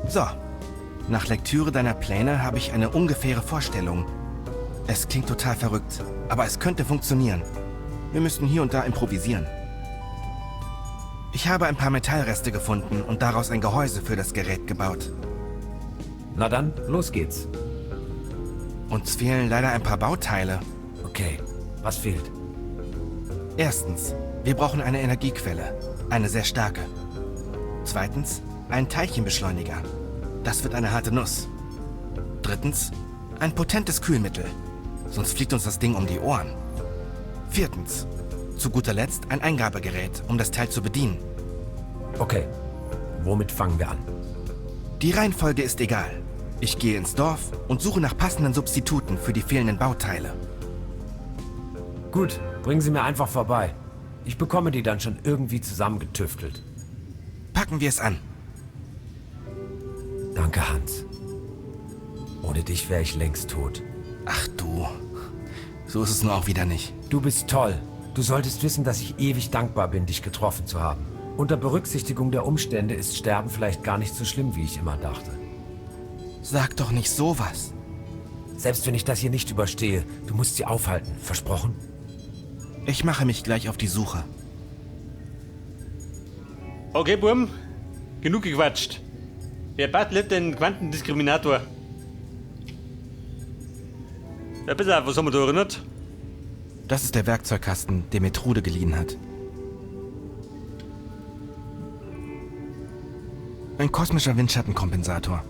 So, nach Lektüre deiner Pläne habe ich eine ungefähre Vorstellung. Es klingt total verrückt, aber es könnte funktionieren. Wir müssten hier und da improvisieren. Ich habe ein paar Metallreste gefunden und daraus ein Gehäuse für das Gerät gebaut. Na dann, los geht's. Uns fehlen leider ein paar Bauteile. Okay, was fehlt? Erstens, wir brauchen eine Energiequelle, eine sehr starke. Zweitens, einen Teilchenbeschleuniger. Das wird eine harte Nuss. Drittens, ein potentes Kühlmittel, sonst fliegt uns das Ding um die Ohren. Viertens, zu guter Letzt ein Eingabegerät, um das Teil zu bedienen. Okay, womit fangen wir an? Die Reihenfolge ist egal. Ich gehe ins Dorf und suche nach passenden Substituten für die fehlenden Bauteile. Gut, bringen Sie mir einfach vorbei. Ich bekomme die dann schon irgendwie zusammengetüftelt. Packen wir es an. Danke, Hans. Ohne dich wäre ich längst tot. Ach du, so ist es nur auch wieder nicht. Du bist toll. Du solltest wissen, dass ich ewig dankbar bin, dich getroffen zu haben. Unter Berücksichtigung der Umstände ist Sterben vielleicht gar nicht so schlimm, wie ich immer dachte. Sag doch nicht sowas. Selbst wenn ich das hier nicht überstehe, du musst sie aufhalten. Versprochen? Ich mache mich gleich auf die Suche. Okay, Burm, genug gequatscht. Wer bastelt den Quantendiskriminator? Ja, bitte, was haben wir da erinnert? Das ist der Werkzeugkasten, den mir Trude geliehen hat. Ein kosmischer Windschattenkompensator.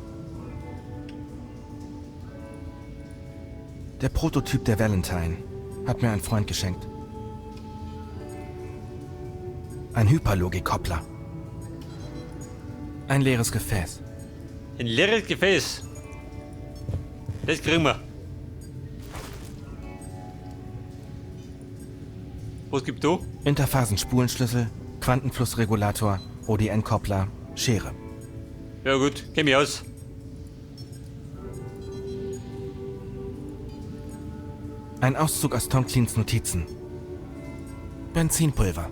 Der Prototyp der Valentine hat mir ein Freund geschenkt. Ein Hyperlogik-Koppler. Ein leeres Gefäß. Ein leeres Gefäß. Das kriegen wir. Was gibt's da? Interphasen-Spulenschlüssel, Quantenflussregulator, ODN-Koppler, Schere. Ja gut, kenn mich aus. Ein Auszug aus Tom Cleans Notizen. Benzinpulver.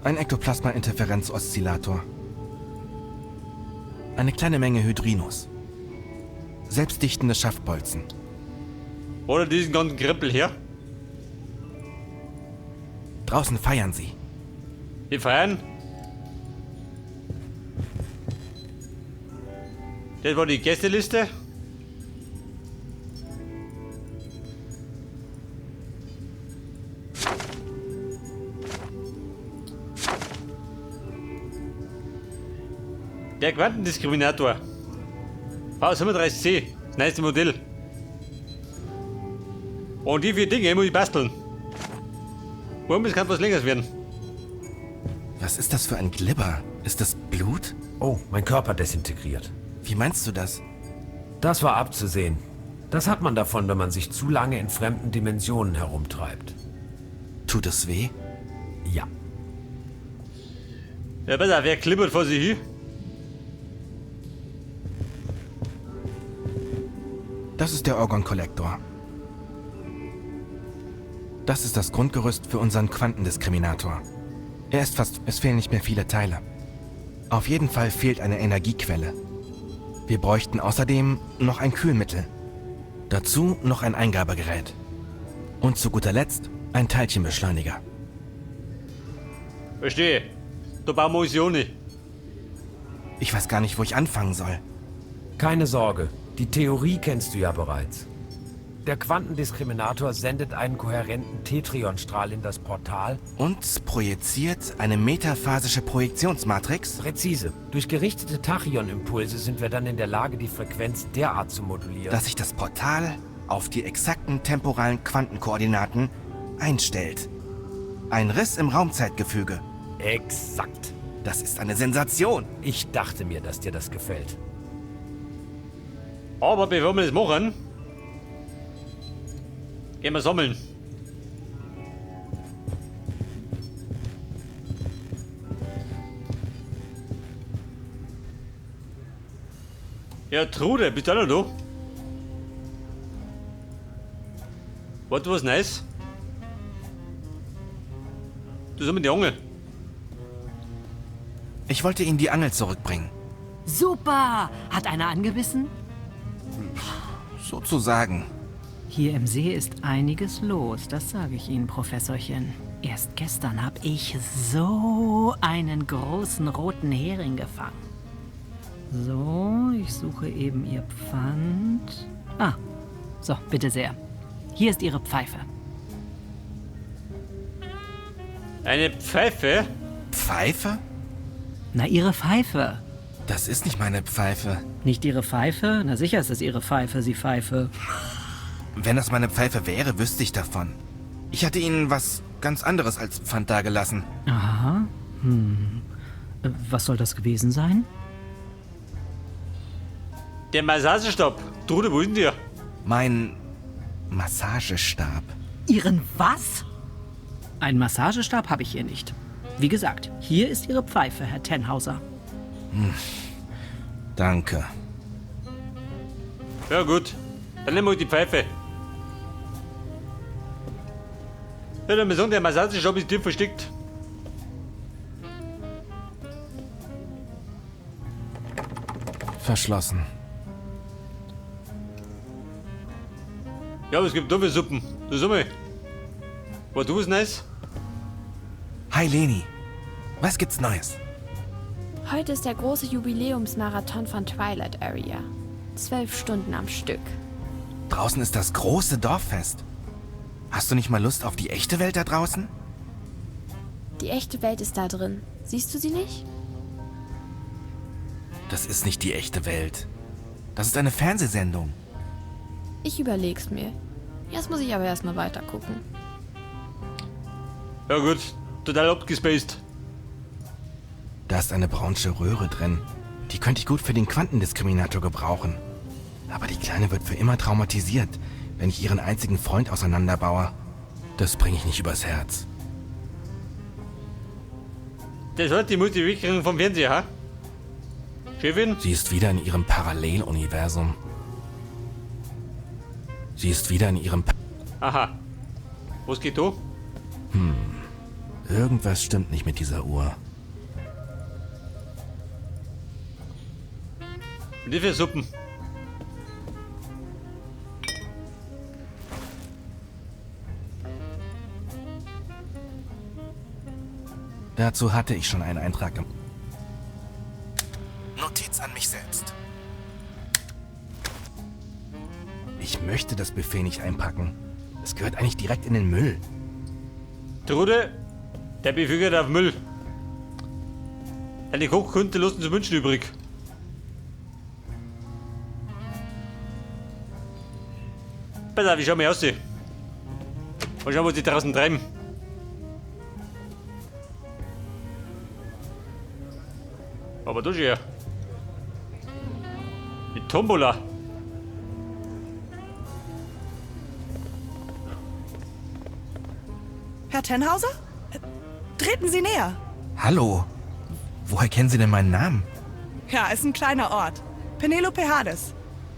Ein Ektoplasma-Interferenz-Oszillator. Eine kleine Menge Hydrinos. Selbstdichtende Schaftbolzen. Oder diesen ganzen Krippel her. Draußen feiern sie. Wir feiern. Das war die Gästeliste. Der Quantendiskriminator. V35C, das neueste Modell. Und die 4 Dinge muss ich basteln. Warum, es kann was Längeres werden. Was ist das für ein Glibber? Ist das Blut? Oh, mein Körper desintegriert. Wie meinst du das? Das war abzusehen. Das hat man davon, wenn man sich zu lange in fremden Dimensionen herumtreibt. Tut es weh? Ja. Ja, besser, wer klippert vor sich hin? Das ist der Orgon-Kollektor. Das ist das Grundgerüst für unseren Quantendiskriminator. Es fehlen nicht mehr viele Teile. Auf jeden Fall fehlt eine Energiequelle. Wir bräuchten außerdem noch ein Kühlmittel. Dazu noch ein Eingabegerät. Und zu guter Letzt ein Teilchenbeschleuniger. Verstehe. Da bauen wir uns ja nicht. Ich weiß gar nicht, wo ich anfangen soll. Keine Sorge, die Theorie kennst du ja bereits. Der Quantendiskriminator sendet einen kohärenten Tetrionstrahl in das Portal. Und projiziert eine metaphasische Projektionsmatrix? Präzise. Durch gerichtete Tachyonimpulse sind wir dann in der Lage, die Frequenz derart zu modulieren, Dass sich das Portal auf die exakten temporalen Quantenkoordinaten einstellt. Ein Riss im Raumzeitgefüge. Exakt. Das ist eine Sensation. Ich dachte mir, dass dir das gefällt. Aber bevor wir das machen, gehen wir sammeln. Ja, Trude, bist du auch noch da? Warte, was Neues? Du sind mit der Angel. Ich wollte Ihnen die Angel zurückbringen. Super! Hat einer angebissen? Sozusagen. Hier im See ist einiges los, das sage ich Ihnen, Professorchen. Erst gestern habe ich so einen großen roten Hering gefangen. So, ich suche eben Ihr Pfand. Ah, so, bitte sehr. Hier ist Ihre Pfeife. Eine Pfeife? Pfeife? Na, Ihre Pfeife. Das ist nicht meine Pfeife. Nicht Ihre Pfeife? Na sicher ist es Ihre Pfeife, Sie Pfeife. Wenn das meine Pfeife wäre, wüsste ich davon. Ich hatte Ihnen was ganz anderes als Pfand dagelassen. Aha. Was soll das gewesen sein? Der Massagestab. Trude, wo ist denn der? Mein Massagestab. Ihren was? Einen Massagestab habe ich hier nicht. Wie gesagt, hier ist Ihre Pfeife, Herr Tenhauser. Danke. Ja gut, dann nehmen wir die Pfeife. Ja, dann sagen, der Massagestab ist tief versteckt. Verschlossen. Ja, aber es gibt dumme Suppen. Du Summe. War du was Neues? Hi Leni. Was gibt's Neues? Heute ist der große Jubiläumsmarathon von Twilight Area. 12 Stunden am Stück. Draußen ist das große Dorffest. Hast du nicht mal Lust auf die echte Welt da draußen? Die echte Welt ist da drin. Siehst du sie nicht? Das ist nicht die echte Welt. Das ist eine Fernsehsendung. Ich überleg's mir. Jetzt muss ich aber erstmal weiter gucken. Ja gut, total abgespaced. Da ist eine braunsche Röhre drin. Die könnte ich gut für den Quantendiskriminator gebrauchen. Aber die Kleine wird für immer traumatisiert, wenn ich ihren einzigen Freund auseinanderbaue. Das bringe ich nicht übers Herz. Das hat die Mutti weggekriegt vom Fernseher, ha? Chefin? Sie ist wieder in ihrem Paralleluniversum. Sie ist wieder in ihrem... Aha. Was geht da? Irgendwas stimmt nicht mit dieser Uhr. Und die für Suppen. Dazu hatte ich schon einen Eintrag gemacht. Notiz an mich selbst. Ich möchte das Buffet nicht einpacken. Es gehört eigentlich direkt in den Müll. Trude, der befügt auf Müll. Deine Kochkunde lassen zu wünschen übrig. Pass auf, ich schau mal aus. Mal schauen, was die draußen treiben. Aber du schon ja. Die Tombola. Herr Tenhauser? Treten Sie näher. Hallo. Woher kennen Sie denn meinen Namen? Ja, ist ein kleiner Ort. Penelope Hades.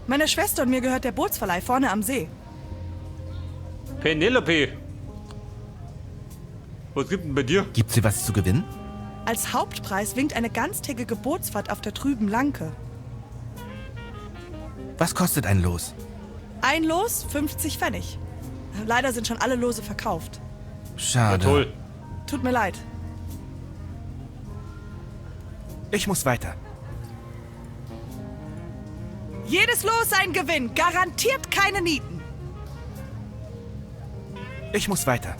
Meine Schwester und mir gehört der Bootsverleih vorne am See. Penelope. Was gibt denn bei dir? Gibt's hier was zu gewinnen? Als Hauptpreis winkt eine ganztägige Bootsfahrt auf der trüben Lanke. Was kostet ein Los? Ein Los, 50 Pfennig. Leider sind schon alle Lose verkauft. Ja, Schade. toll. Tut mir leid. Ich muss weiter. Jedes Los ein Gewinn, garantiert keine Nieten. Ich muss weiter.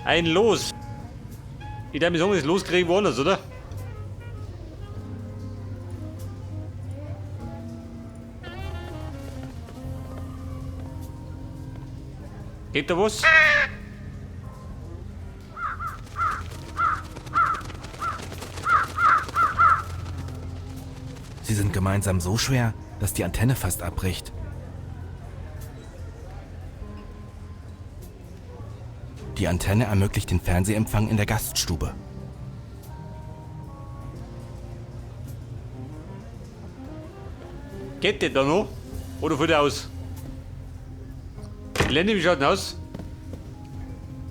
Ein Los. Ich darf mir sagen, das Los kriege ich woanders, oder? Geht da was? Sie sind gemeinsam so schwer, dass die Antenne fast abbricht. Die Antenne ermöglicht den Fernsehempfang in der Gaststube. Geht der da noch? Oder fällt er aus? Lenny, wie schaut denn aus?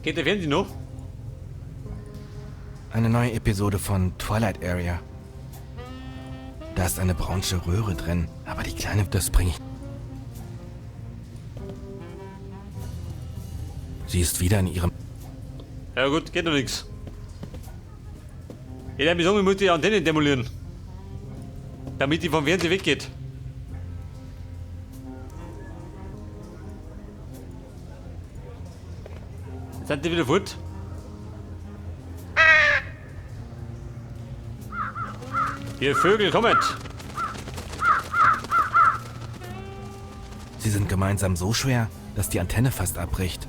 Geht der Fernseher noch? Eine neue Episode von Twilight Area. Da ist eine braunsche Röhre drin, aber die kleine, das bringe ich. Sie ist wieder in ihrem... Ja gut, geht doch nichts. Ich habe mich sagen, ich muss die Antenne demolieren. Damit die vom Fernseher weggeht. Jetzt sind die wieder fort. Ihr Vögel, kommt! Sie sind gemeinsam so schwer, dass die Antenne fast abbricht.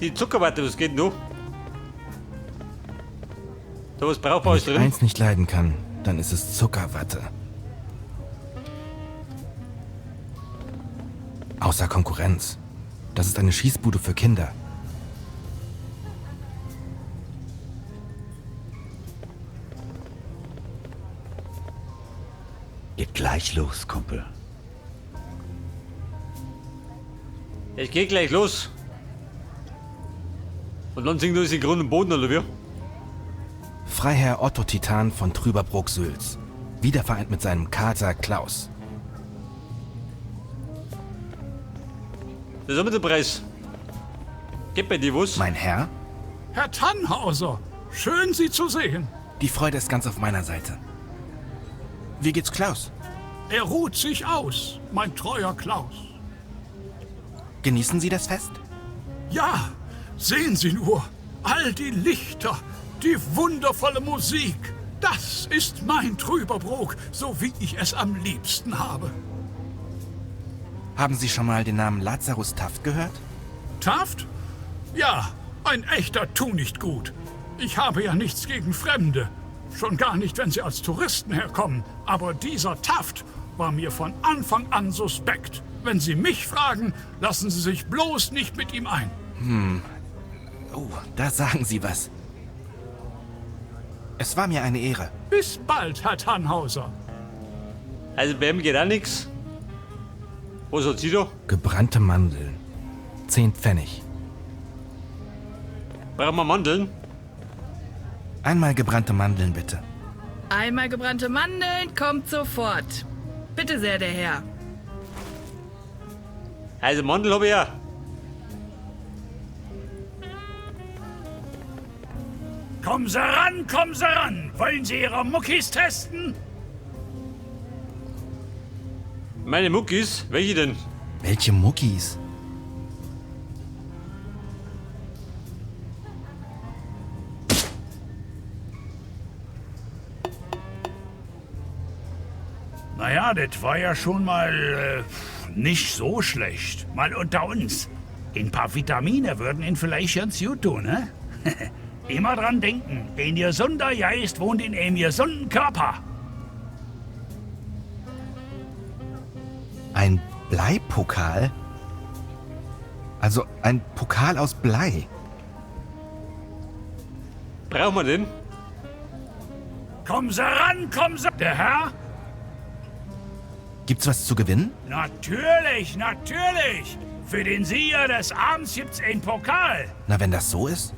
Die Zuckerwatte, was geht noch? Da was brauchbar Wenn ist ich drin. eins nicht leiden kann, dann ist es Zuckerwatte. Außer Konkurrenz. Das ist eine Schießbude für Kinder. Geht gleich los, Kumpel. Ich geh gleich los. Und dann singt uns in Grund und Boden, oder wie? Freiherr Otto Titan von Trüberbrook-Sülz. Wiedervereint mit seinem Kater Klaus. Das ist aber der Preis. Gib bei dir was? Mein Herr, Herr Tannhauser, schön Sie zu sehen. die Freude ist ganz auf meiner Seite. Wie geht's Klaus? Er ruht sich aus, mein treuer Klaus. Genießen Sie das Fest? Ja, sehen Sie nur, all die Lichter, die wundervolle Musik. Das ist mein Trüberbrook, so wie ich es am liebsten habe. Haben Sie schon mal den Namen Lazarus Taft gehört? Taft? Ja, ein echter Tunichtgut. Ich habe ja nichts gegen Fremde. Schon gar nicht, wenn sie als Touristen herkommen. Aber dieser Taft war mir von Anfang an suspekt. Wenn Sie mich fragen, lassen Sie sich bloß nicht mit ihm ein. Oh, da sagen Sie was. Es war mir eine Ehre. Bis bald, Herr Tannhauser. Also bei ihm geht auch nichts. Was hat sie da? Gebrannte Mandeln. 10 Pfennig. Brauchen wir Mandeln? Einmal gebrannte Mandeln, bitte. Einmal gebrannte Mandeln kommt sofort. Bitte sehr, der Herr. Also Mandel habe ich ja. Kommen Sie ran, kommen Sie ran. Wollen Sie Ihre Muckis testen? Meine Muckis? Welche denn? Welche Muckis? Naja, das war ja schon mal nicht so schlecht. Mal unter uns. Ein paar Vitamine würden Ihnen vielleicht ganz gut tun, ne? Immer dran denken, ein gesunder Geist wohnt in einem gesunden Körper. Ein Bleipokal? Also ein Pokal aus Blei. Brauchen wir den? Kommen Sie ran, kommen Sie... Der Herr? Gibt's was zu gewinnen? Natürlich, natürlich. Für den Sieger des Abends gibt's einen Pokal. Na, wenn das so ist?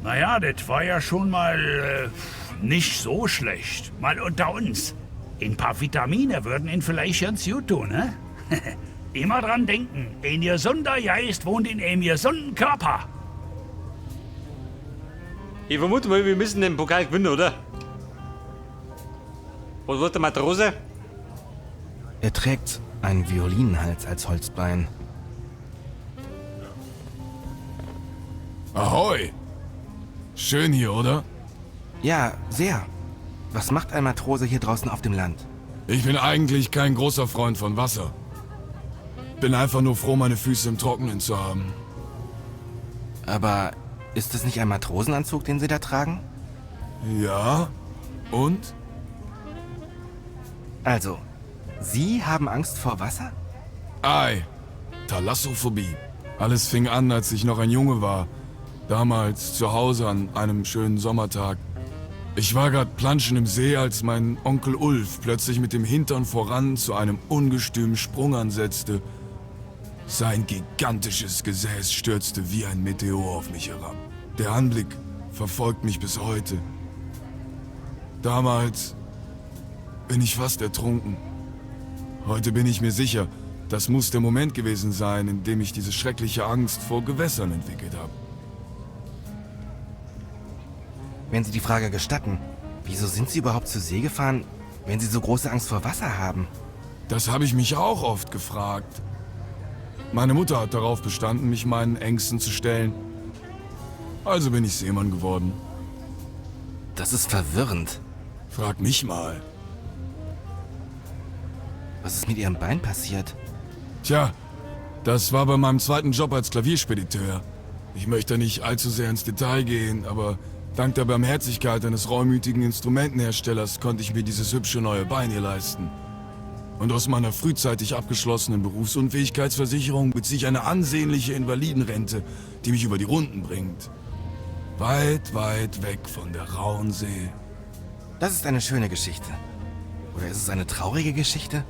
Naja, das war ja schon mal nicht so schlecht. Mal unter uns. Ein paar Vitamine würden Ihnen vielleicht ganz gut tun, ne? Immer dran denken, ein gesunder Geist wohnt in einem gesunden Körper. Ich vermute mal, wir müssen den Pokal gewinnen, oder? Was wird der Matrose? Er trägt einen Violinenhals als Holzbein. Ahoi! Schön hier, oder? Ja, sehr. Was macht ein Matrose hier draußen auf dem Land? Ich bin eigentlich kein großer Freund von Wasser. Bin einfach nur froh, meine Füße im Trockenen zu haben. Aber ist es nicht ein Matrosenanzug, den Sie da tragen? Ja? Und? Also, Sie haben Angst vor Wasser? Ei, Thalassophobie. Alles fing an, als ich noch ein Junge war. Damals zu Hause an einem schönen Sommertag. Ich war grad planschen im See, als mein Onkel Ulf plötzlich mit dem Hintern voran zu einem ungestümen Sprung ansetzte. Sein gigantisches Gesäß stürzte wie ein Meteor auf mich herab. Der Anblick verfolgt mich bis heute. Damals bin ich fast ertrunken. Heute bin ich mir sicher, das muss der Moment gewesen sein, in dem ich diese schreckliche Angst vor Gewässern entwickelt habe. Wenn Sie die Frage gestatten, wieso sind Sie überhaupt zur See gefahren, wenn Sie so große Angst vor Wasser haben? Das habe ich mich auch oft gefragt. Meine Mutter hat darauf bestanden, mich meinen Ängsten zu stellen. Also bin ich Seemann geworden. Das ist verwirrend. Frag mich mal. Was ist mit Ihrem Bein passiert? Tja, das war bei meinem zweiten Job als Klavierspediteur. Ich möchte nicht allzu sehr ins Detail gehen, aber dank der Barmherzigkeit eines reumütigen Instrumentenherstellers konnte ich mir dieses hübsche neue Bein hier leisten. Und aus meiner frühzeitig abgeschlossenen Berufsunfähigkeitsversicherung beziehe ich eine ansehnliche Invalidenrente, die mich über die Runden bringt. Weit, weit weg von der rauen See. Das ist eine schöne Geschichte. Oder ist es eine traurige Geschichte?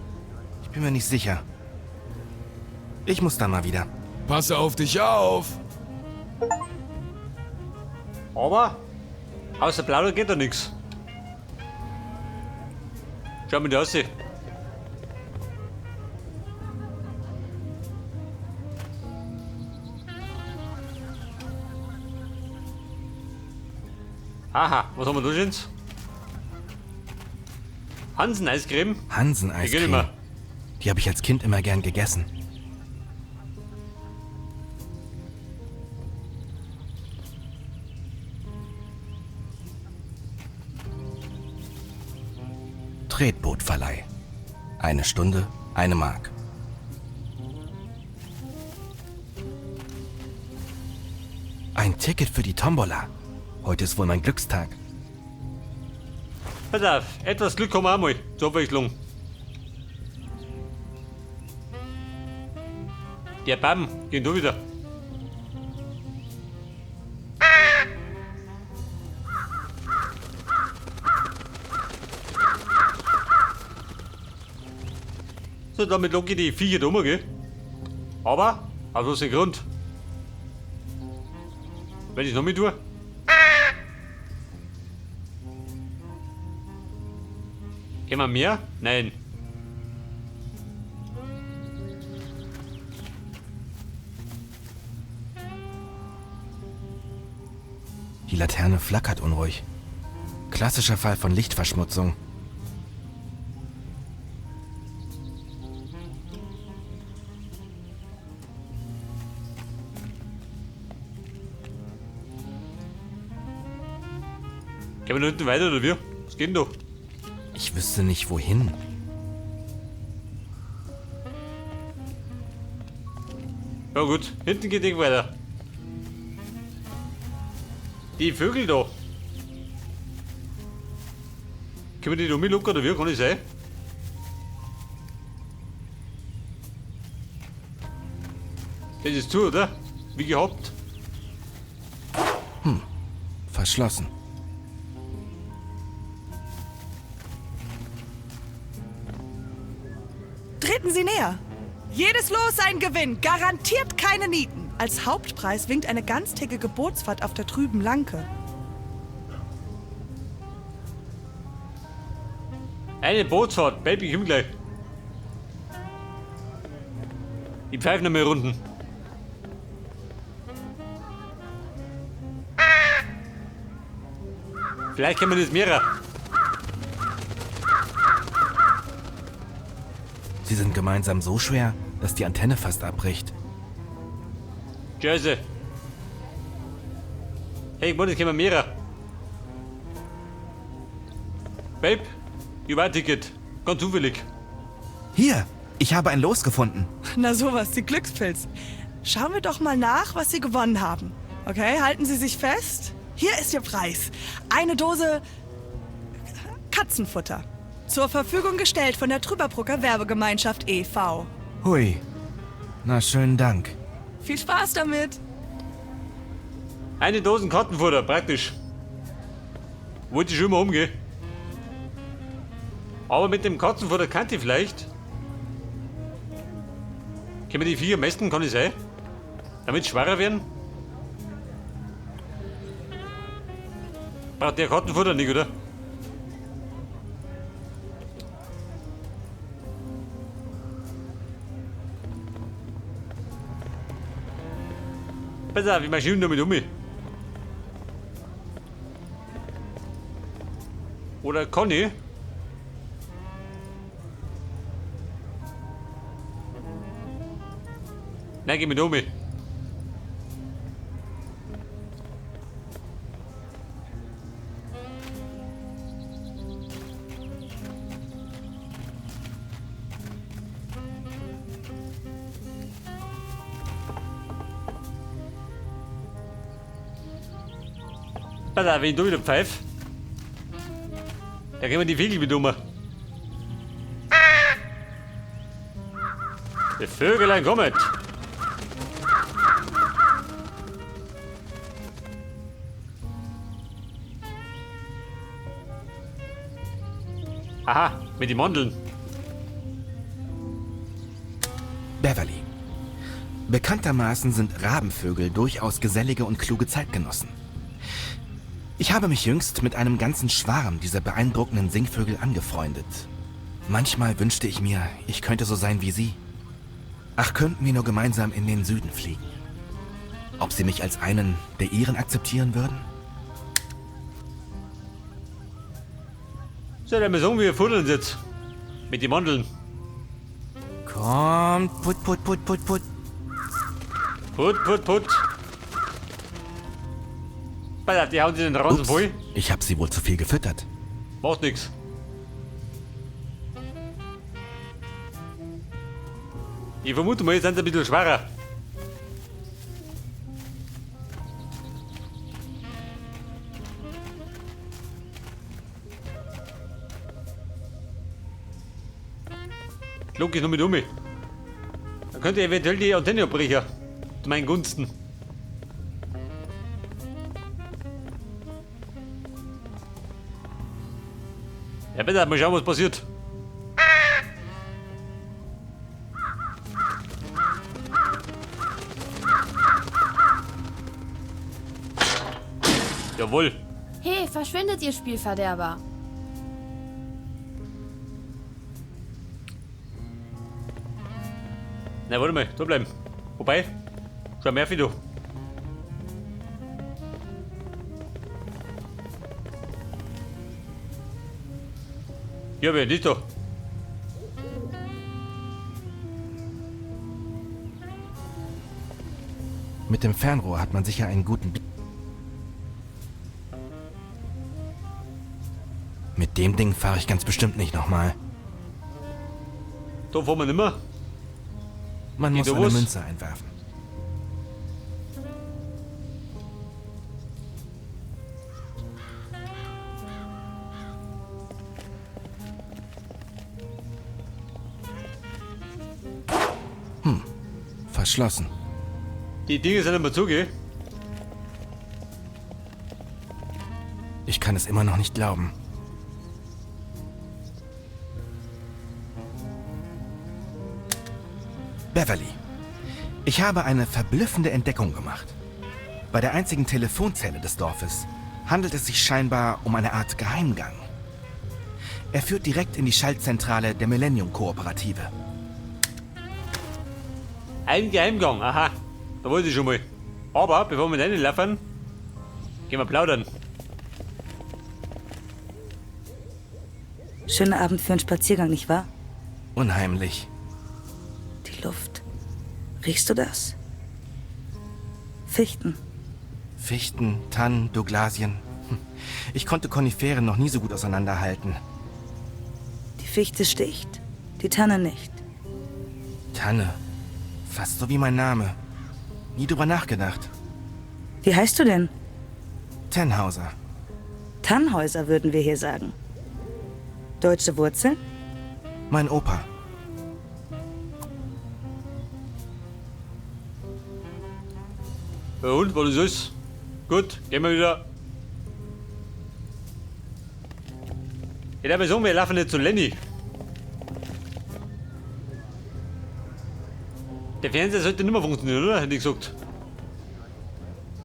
Ich bin mir nicht sicher. Ich muss dann mal wieder. Passe auf dich auf! Aber außer Plauder geht da nichts. Schau mal da aus. Aha, was haben wir da Schönes? Hansen-Eiscreme? Die geht Hansen-Eiscreme. immer. Die habe ich als Kind immer gern gegessen. Tretbootverleih. 1 Stunde, 1 Mark. Ein Ticket für die Tombola. Heute ist wohl mein Glückstag. Pass auf, etwas Glück haben wir auch mal zur Abwechslung. Der Baum, gehen da wieder. So, damit locke ich die Viecher da, gell? Aber, aus was den Grund? Wenn ich es noch mit tue? Können wir mehr? Nein. Die Laterne flackert unruhig. Klassischer Fall von Lichtverschmutzung. Gehen wir da hinten weiter oder wie? Was geht denn da? Ich wüsste nicht, wohin. Ja gut, hinten geht es weiter. Die Vögel da. Können wir die da mitlocken oder wie? Kann ich sein? Das ist zu, oder? Wie gehabt. Verschlossen. Treten Sie näher. Jedes Los ein Gewinn, garantiert keine Nieten. Als Hauptpreis winkt eine ganztägige Bootsfahrt auf der trüben Lanke. Eine Bootsfahrt, Baby, ich komm gleich. Ich pfeife noch mal Runden. Vielleicht können wir das mehrere. Sie sind gemeinsam so schwer, dass die Antenne fast abbricht. Scheiße. Hey, ich meine, das können wir mehrere. Babe, ich habe ein Ticket. Ganz zufällig. Hier, ich habe ein Los gefunden. Na sowas, die Glückspilz. Schauen wir doch mal nach, was Sie gewonnen haben. Okay, halten Sie sich fest. Hier ist Ihr Preis. Eine Dose Katzenfutter. Zur Verfügung gestellt von der Trüberbrucker Werbegemeinschaft e.V. Hui, Na, schönen Dank. Viel Spaß damit. Eine Dosen Kattenfutter, praktisch. Wollte ich schon mal umgehen. Aber mit dem Katzenfutter kann ich vielleicht. Können wir die Viecher mästen, kann ich sein? Damit sie schwerer werden? Braucht der Kattenfutter nicht, oder? Pass auf, ich mach schön damit um. Oder kann ich? Nein, geh mit um. Pass auf, wenn ich da wieder pfeife, dann gehen wir die Vögel mit um. Die Vögelein kommen. Aha, mit den Mandeln. Beverly. Bekanntermaßen sind Rabenvögel durchaus gesellige und kluge Zeitgenossen. Ich habe mich jüngst mit einem ganzen Schwarm dieser beeindruckenden Singvögel angefreundet. Manchmal wünschte ich mir, ich könnte so sein wie sie. Ach, könnten wir nur gemeinsam in den Süden fliegen. Ob sie mich als einen der ihren akzeptieren würden? Soll er mir sagen, wie wir fuddeln jetzt? Mit den Mandeln. Kommt, put, put, put, put, put. Put, put, put. Pass auf, die hauen sie den Ransen voll. Ich habe sie wohl zu viel gefüttert. Macht nix. Ich vermute mal, jetzt sind sie ein bisschen schwerer. Lock ist noch mit um. Dann könnte ich eventuell die Antenne abbrechen. Zu meinen Gunsten. Ja, bitte, mal schauen, was passiert. Jawohl. Hey, verschwindet ihr Spielverderber. Na, warte mal, da bleiben. Wobei, schau mehr für du. Ja, wer nicht da? Mit dem Fernrohr hat man sicher einen guten Blick. Mit dem Ding fahre ich ganz bestimmt nicht nochmal. Da fahren wir nimmer. Man muss eine Münze einwerfen. Verschlossen. Die Dinge sind immer zugehen. Ich kann es immer noch nicht glauben. Beverly, ich habe eine verblüffende Entdeckung gemacht. Bei der einzigen Telefonzelle des Dorfes handelt es sich scheinbar um eine Art Geheimgang. Er führt direkt in die Schaltzentrale der Millennium-Kooperative. Ein Geheimgang, aha. Da wollte ich schon mal. Aber bevor wir reinlaufen, gehen wir plaudern. Schöner Abend für einen Spaziergang, nicht wahr? Unheimlich. Die Luft. Riechst du das? Fichten. Fichten, Tannen, Douglasien. Ich konnte Koniferen noch nie so gut auseinanderhalten. Die Fichte sticht, die Tanne nicht. Tanne. Fast so wie mein Name. Nie drüber nachgedacht. Wie heißt du denn? Tannhauser. Tannhäuser würden wir hier sagen. Deutsche Wurzeln? Mein Opa. Ja, und, was ist alles? Gut, gehen wir wieder. Ich darf mal sagen, wir laufen jetzt zu Lenny. Der Fernseher sollte nicht mehr funktionieren, oder? Hätte ich gesagt.